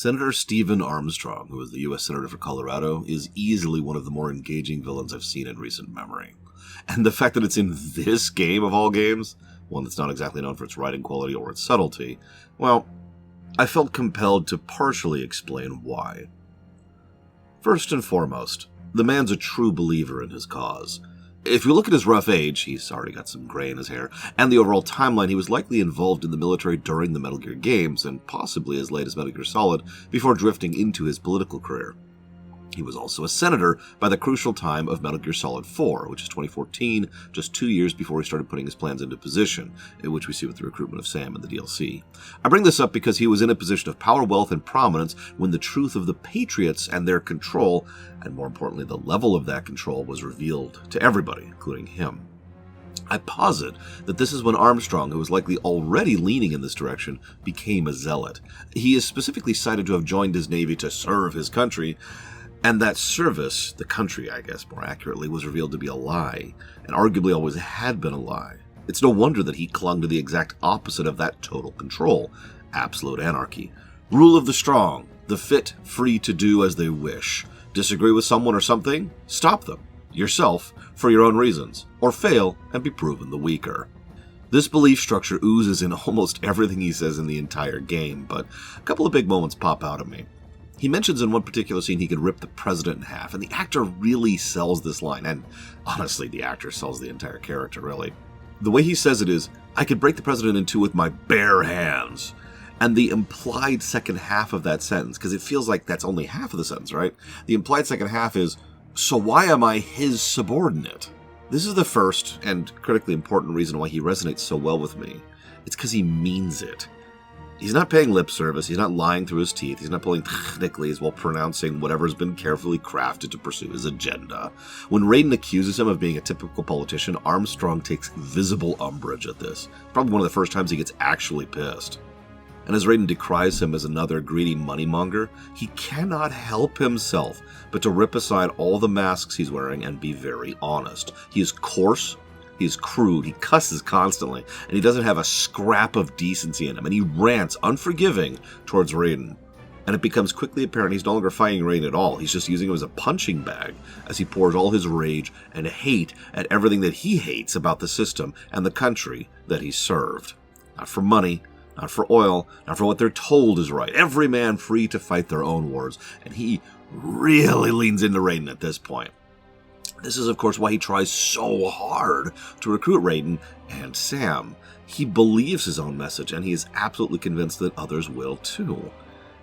Senator Stephen Armstrong, who is the U.S. Senator for Colorado, is easily one of the more engaging villains I've seen in recent memory. And the fact that it's in this game of all games, one that's not exactly known for its writing quality or its subtlety, well, I felt compelled to partially explain why. First and foremost, the man's a true believer in his cause. If you look at his rough age, he's already got some gray in his hair, and the overall timeline, he was likely involved in the military during the Metal Gear games, and possibly as late as Metal Gear Solid, before drifting into his political career. He was also a senator by the crucial time of Metal Gear Solid 4, which is 2014, just 2 years before he started putting his plans into position, which we see with the recruitment of Sam in the DLC. I bring this up because he was in a position of power, wealth, and prominence when the truth of the Patriots and their control, and more importantly the level of that control, was revealed to everybody, including him. I posit that this is when Armstrong, who was likely already leaning in this direction, became a zealot. He is specifically cited to have joined his Navy to serve his country, and that service, the country I guess more accurately, was revealed to be a lie, and arguably always had been a lie. It's no wonder that he clung to the exact opposite of that total control, absolute anarchy. Rule of the strong, the fit free to do as they wish. Disagree with someone or something? Stop them, yourself, for your own reasons, or fail and be proven the weaker. This belief structure oozes in almost everything he says in the entire game, but a couple of big moments pop out at me. He mentions in one particular scene he could rip the president in half, and the actor really sells this line, and honestly, the actor sells the entire character, really. The way he says it is, I could break the president in two with my bare hands. And the implied second half of that sentence, because it feels like that's only half of the sentence, right? The implied second half is, so why am I his subordinate? This is the first and critically important reason why he resonates so well with me. It's because he means it. He's not paying lip service, he's not lying through his teeth, he's not pulling technicalities while pronouncing whatever's been carefully crafted to pursue his agenda. When Raiden accuses him of being a typical politician, Armstrong takes visible umbrage at this. Probably one of the first times he gets actually pissed. And as Raiden decries him as another greedy moneymonger, he cannot help himself but to rip aside all the masks he's wearing and be very honest. He is coarse, he is crude, he cusses constantly, and he doesn't have a scrap of decency in him, and he rants unforgiving towards Raiden. And it becomes quickly apparent he's no longer fighting Raiden at all, he's just using him as a punching bag as he pours all his rage and hate at everything that he hates about the system and the country that he served. Not for money, not for oil, not for what they're told is right. Every man free to fight their own wars, and he really leans into Raiden at this point. This is, of course, why he tries so hard to recruit Raiden and Sam. He believes his own message, and he is absolutely convinced that others will too.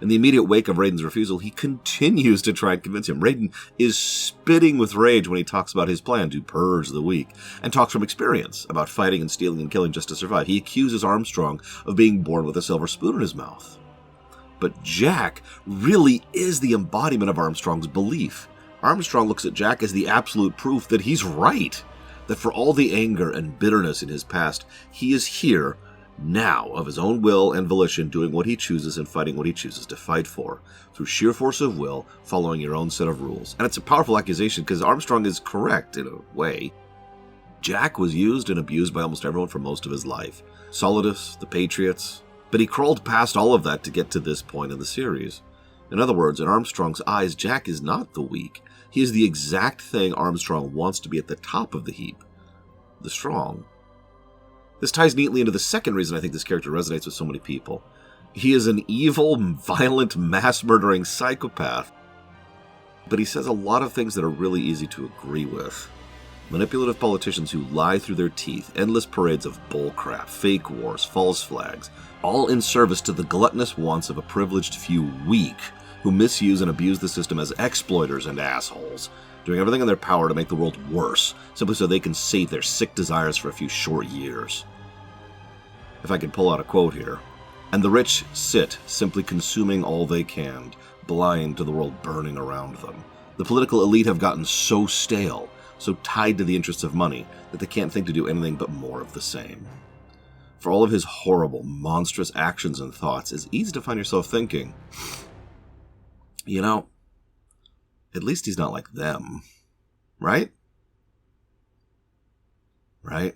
In the immediate wake of Raiden's refusal, he continues to try and convince him. Raiden is spitting with rage when he talks about his plan to purge the weak, and talks from experience about fighting and stealing and killing just to survive. He accuses Armstrong of being born with a silver spoon in his mouth. But Jack really is the embodiment of Armstrong's belief. Armstrong looks at Jack as the absolute proof that he's right, that for all the anger and bitterness in his past, he is here, now, of his own will and volition, doing what he chooses and fighting what he chooses to fight for, through sheer force of will, following your own set of rules. And it's a powerful accusation because Armstrong is correct, in a way. Jack was used and abused by almost everyone for most of his life. Solidus, the Patriots, but he crawled past all of that to get to this point in the series. In other words, in Armstrong's eyes, Jack is not the weak. He is the exact thing Armstrong wants to be at the top of the heap, the strong. This ties neatly into the second reason I think this character resonates with so many people. He is an evil, violent, mass-murdering psychopath, but he says a lot of things that are really easy to agree with. Manipulative politicians who lie through their teeth, endless parades of bullcrap, fake wars, false flags, all in service to the gluttonous wants of a privileged few weak, who misuse and abuse the system as exploiters and assholes, doing everything in their power to make the world worse, simply so they can save their sick desires for a few short years. If I could pull out a quote here, and the rich sit, simply consuming all they can, blind to the world burning around them. The political elite have gotten so stale, so tied to the interests of money, that they can't think to do anything but more of the same. For all of his horrible, monstrous actions and thoughts, it's easy to find yourself thinking, you know, at least he's not like them, right? Right?